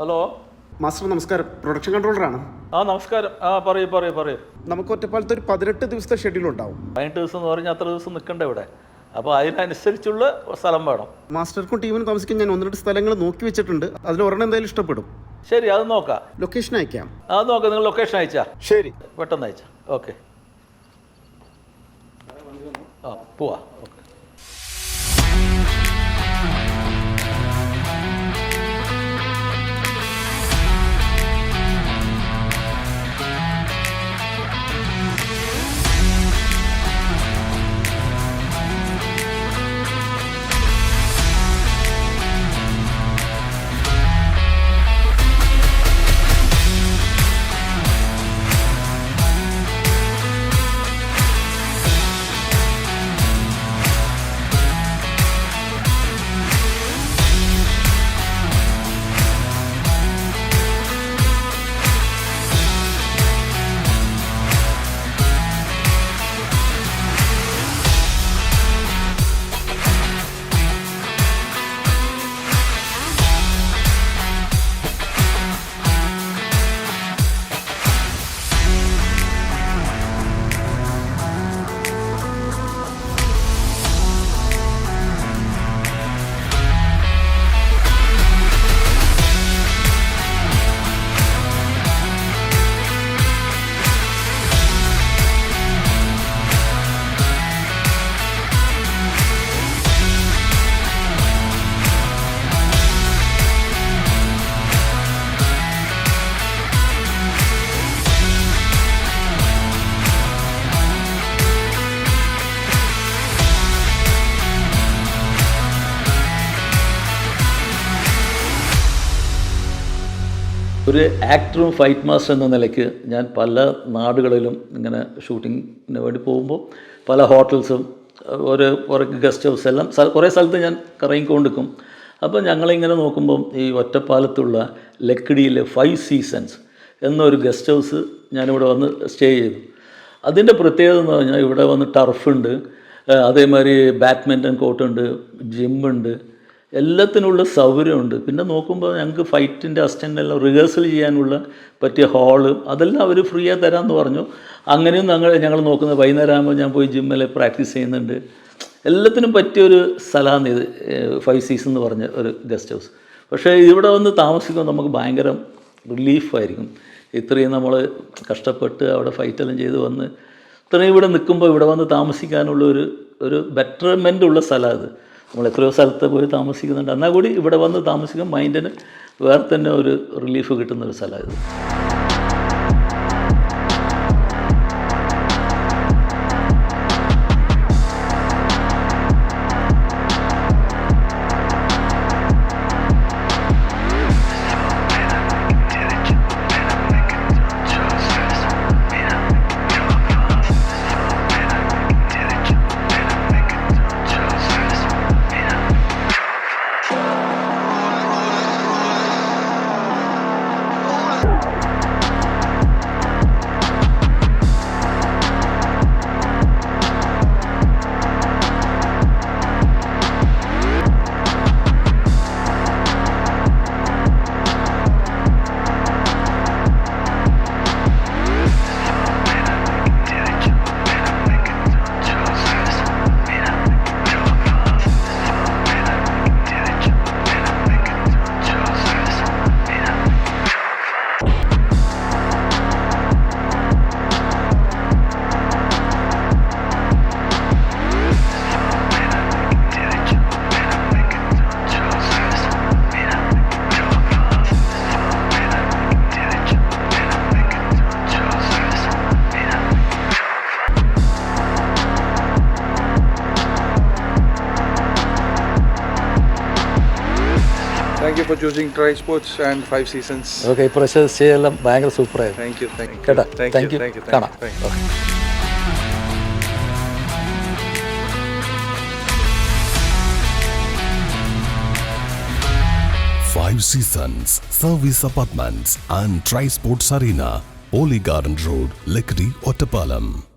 Hello master നമസ്കാരം, production കൺട്രോളറാണ്. നമസ്കാരം. പറയൂ. നമുക്ക് ഒറ്റപ്പാലത്ത് ഒരു 18 ദിവസത്തെ ഷെഡ്യൂൾ ഉണ്ടാവും. 18 ദിവസം എന്ന് പറഞ്ഞാൽ അത്ര ദിവസം നിൽക്കണ്ടേ ഇവിടെ. അപ്പോൾ അതിനനുസരിച്ചുള്ള സ്ഥലം വേണം. മാസ്റ്റർക്കും ടീമിനും താമസിക്കാൻ ഞാൻ 1-2 സ്ഥലങ്ങൾ നോക്കി വെച്ചിട്ടുണ്ട്. അതിൽ ഒരെണ്ണം എന്തായാലും ഇഷ്ടപ്പെടും. ശരി, അത് നോക്കാം. ലൊക്കേഷൻ അയക്കാം. അത് നോക്കാം. നിങ്ങൾ ലൊക്കേഷൻ അയച്ചാ? ശരി, പെട്ടെന്ന് അയച്ചാ. ഓക്കെ, പോവാ. ഓക്കെ. ഒരു ആക്ടറും ഫൈറ്റ് മാസ്റ്റർ എന്ന നിലയ്ക്ക് ഞാൻ പല നാടുകളിലും ഇങ്ങനെ ഷൂട്ടിങ്ങിന് വേണ്ടി പോകുമ്പോൾ പല ഹോട്ടൽസും ഓരോ ഗസ്റ്റ് ഹൗസ് എല്ലാം കുറേ സ്ഥലത്ത് ഞാൻ കറങ്ങിക്കൊണ്ടിരിക്കും. അപ്പോൾ ഞങ്ങളിങ്ങനെ നോക്കുമ്പം ഈ ഒറ്റപ്പാലത്തുള്ള ലക്കിടിയിലെ 5 സീസൺസ് എന്നൊരു ഗസ്റ്റ് ഹൗസ് ഞാനിവിടെ വന്ന് സ്റ്റേ ചെയ്തു. അതിൻ്റെ പ്രത്യേകത എന്ന് പറഞ്ഞാൽ ഇവിടെ വന്ന് ടർഫുണ്ട്, അതേമാതിരി ബാഡ്മിൻ്റൺ കോർട്ടുണ്ട്, ജിമ്മുണ്ട്, എല്ലാത്തിനുള്ള സൗകര്യമുണ്ട്. പിന്നെ നോക്കുമ്പോൾ ഞങ്ങൾക്ക് ഫൈറ്റിൻ്റെ അസിസ്റ്റൻ്റെല്ലാം റിഹേഴ്സൽ ചെയ്യാനുള്ള പറ്റിയ ഹാള് അതെല്ലാം അവർ ഫ്രീ ആയി തരാമെന്ന് പറഞ്ഞു. അങ്ങനെയും ഞങ്ങൾ നോക്കുന്നത് വൈകുന്നേരം ആകുമ്പോൾ ഞാൻ പോയി ജിമ്മിൽ പ്രാക്ടീസ് ചെയ്യുന്നുണ്ട്. എല്ലാത്തിനും പറ്റിയൊരു സ്ഥലമാണ് ഇത് 5 സീസൺ എന്ന് പറഞ്ഞ ഒരു ഗസ്റ്റ് ഹൗസ്. പക്ഷേ ഇവിടെ വന്ന് താമസിക്കുമ്പോൾ നമുക്ക് ഭയങ്കര റിലീഫായിരിക്കും. ഇത്രയും നമ്മൾ കഷ്ടപ്പെട്ട് അവിടെ ഫൈറ്റെല്ലാം ചെയ്ത് വന്ന് ഇത്രയും ഇവിടെ നിൽക്കുമ്പോൾ ഇവിടെ വന്ന് താമസിക്കാനുള്ള ഒരു ബെറ്റർമെൻ്റ് ഉള്ള സ്ഥലമാണ് ഇത്. നമ്മൾ എത്രയോ സ്ഥലത്ത് പോയി താമസിക്കുന്നുണ്ട്, എന്നാൽ കൂടി ഇവിടെ വന്ന് താമസിക്കാൻ മൈൻഡിന് വേറെ തന്നെ ഒരു റിലീഫ് കിട്ടുന്നൊരു സ്ഥലമായത്. Thank you for choosing Tri Sports and 5 Seasons. Okay, ഇപ്രാവശ്യം സ്റ്റേയെല്ലാം ഭയങ്കര സൂപ്പറായിരുന്നു. Thank you. കേട്ടോ, താങ്ക് യു. കാണാം. 5 Seasons Service Apartments and Tri Sports Arena, Poly Garden Road, Lekri, Ottapalam.